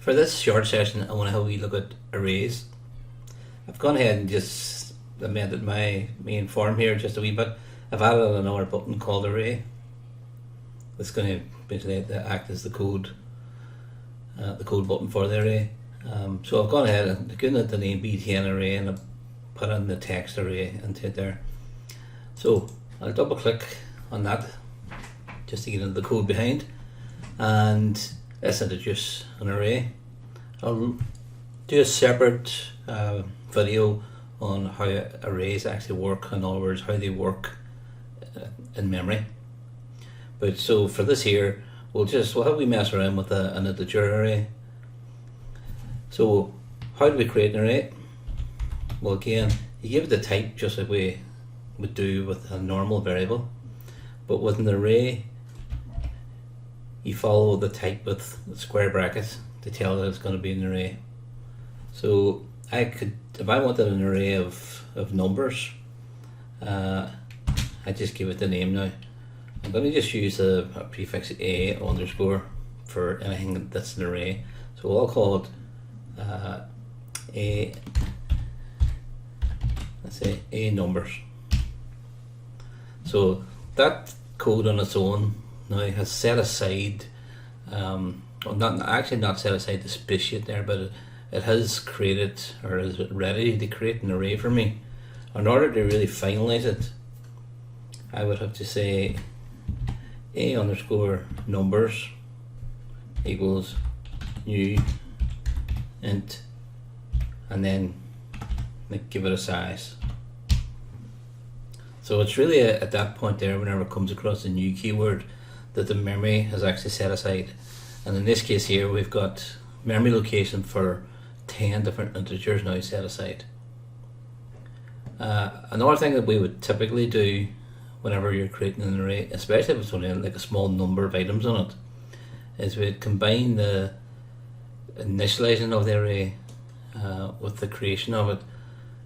For this short session, I want to have a wee look at arrays. I've gone ahead and just amended my main form here just a wee bit. I've added another button called array. That's going to basically act as the code button for the array. So I've gone ahead and given it the name btn array, and I've put in the text array into it there. So I'll double click on that just to get into the code behind, and let's introduce an array. I'll do a separate video on how arrays actually work, in other words how they work in memory. But so for this here, we'll have we mess around with an integer array. So how do we create an array? Well, again, you give it the type just like we would do with a normal variable, but with an array you follow the type with square brackets to tell that it's going to be an array. So I could, if I wanted an array of numbers, I just give it the name now. I'm going to just use a prefix a underscore for anything that's an array. So I'll call it let's say a numbers. So that code on its own now has set aside, not set aside the space yet there, but it has created, or is ready to create an array for me. In order to really finalize it, I would have to say a underscore numbers equals new int, and then give it a size. So it's really at that point there, whenever it comes across a new keyword, that the memory has actually set aside. And in this case here, we've got memory location for 10 different integers now set aside. Another thing that we would typically do whenever you're creating an array, especially if it's only like a small number of items on it, is we'd combine the initializing of the array with the creation of it.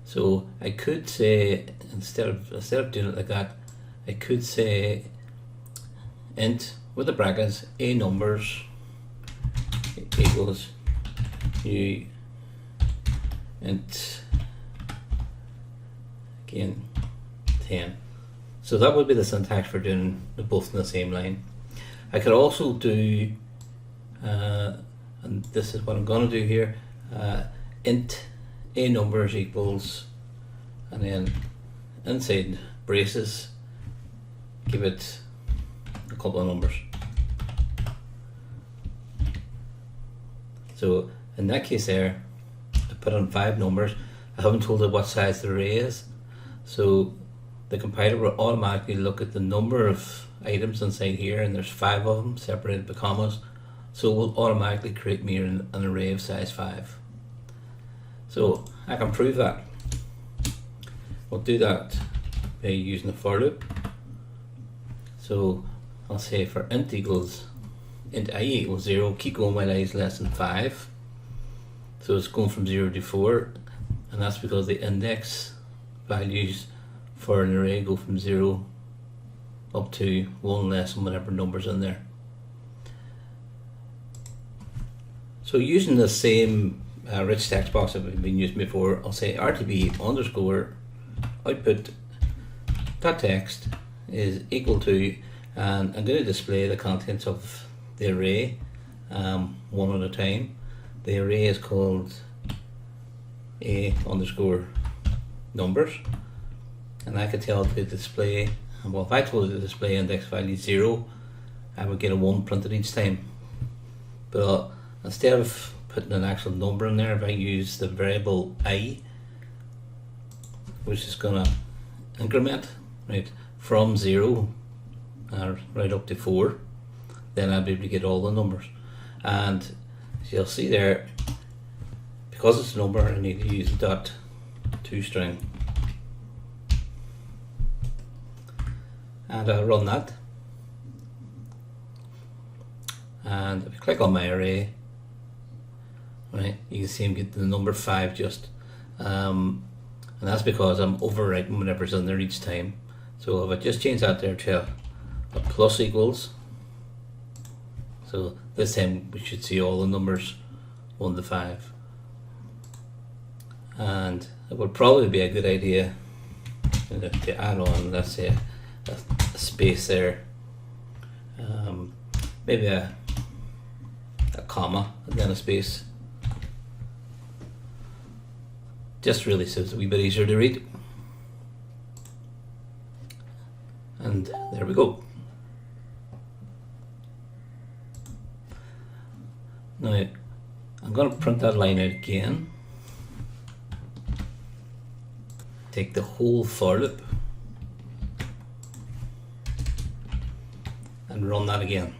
So I could say, instead of doing it like that, I could say int with the brackets a numbers equals new int, again 10. So that would be the syntax for doing both in the same line. I could also do, and this is what I'm going to do here, int a numbers equals, and then inside braces give it a couple of numbers. So in that case there, I put in 5 numbers. I haven't told it what size the array is, so the compiler will automatically look at the number of items inside here, and there's 5 of them separated by commas, so it will automatically create me an array of size 5. So I can prove that. We'll do that by using a for loop. So I'll say for int I equals 0, keep going while I is less than 5. So it's going from 0 to 4, and that's because the index values for an array go from 0 up to 1 less than whatever number's in there. So using the same rich text box that we've been using before, I'll say RTB underscore output dot text is equal to, and I'm going to display the contents of the array one at a time. The array is called a underscore numbers, and I could tell it to display, well, if I told it to display index value 0, I would get a 1 printed each time. But instead of putting an actual number in there, if I use the variable I, which is going to increment right from 0 right up to 4, then I'll be able to get all the numbers. And as you'll see there, because it's a number, I need to use dot toString, and I'll run that. And if I click on my array, right, you can see I'm getting the number 5 just, and that's because I'm overwriting whatever's in there each time. So if I just change that there to a plus equals, so this time we should see all the numbers 1 to 5. And it would probably be a good idea to add on, let's say, a space there, maybe a comma and then a space. Just really so it's a wee bit easier to read. And there we go. Now I'm going to print that line out again. Take the whole for loop and run that again.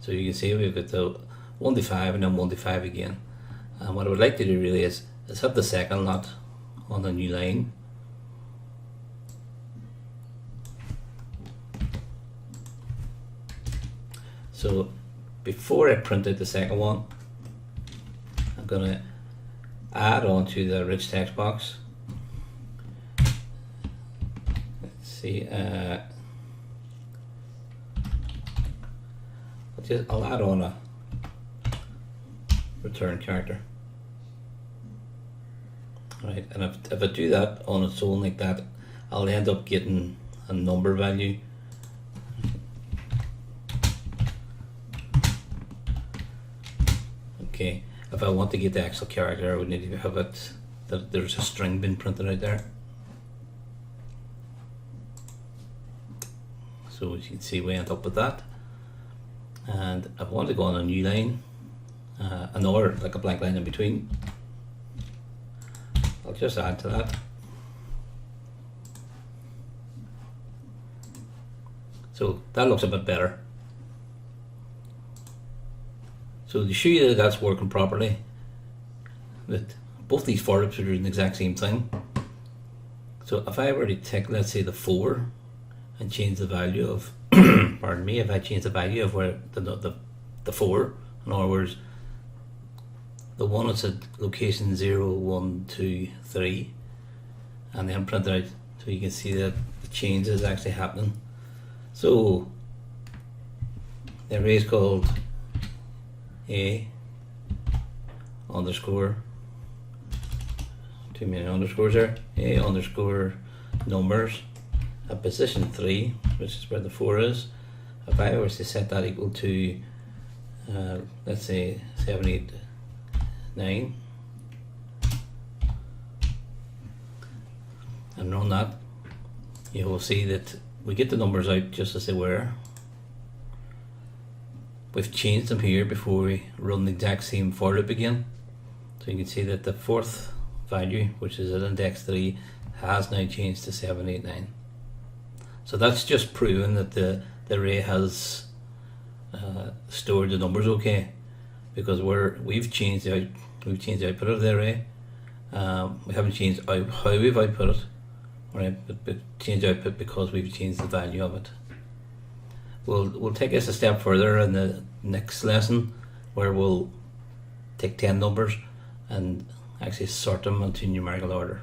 So you can see we've got the 1 to 5 and then 1 to 5 again. And what I would like to do really is hit the second lot on the new line. So before I print out the second one, I'm going to add on to the rich text box. Let's see, I'll add on a return character. Right, and if I do that on its own like that, I'll end up getting a number value. Okay, if I want to get the actual character, I would need to have it that there's a string being printed out there. So as you can see, we end up with that. And if I want to go on a new line, another like a blank line in between, I'll just add to that. So that looks a bit better. So to show you that that's working properly, that both these for loops are doing the exact same thing. So if I were to take, let's say, the 4 and change the value of pardon me, if I change the value of where the 4, in other words, the one that's at location 0, 1, 2, 3, and then print it out, so you can see that the change is actually happening. So the array is called A underscore, too many underscores there, A underscore numbers at position 3, which is where the 4 is. If I was to set that equal to let's say 7, 8, 9 and run that, you will see that we get the numbers out just as they were. We've changed them here before we run the exact same for loop again. So you can see that the 4th value, which is at index 3, has now changed to 7, 8, 9. So that's just proving that the array has stored the numbers okay, because we've changed the output of the array. We haven't changed how we've output it, right? But changed output because we've changed the value of it. We'll take us a step further in the next lesson, where we'll take 10 numbers and actually sort them into numerical order.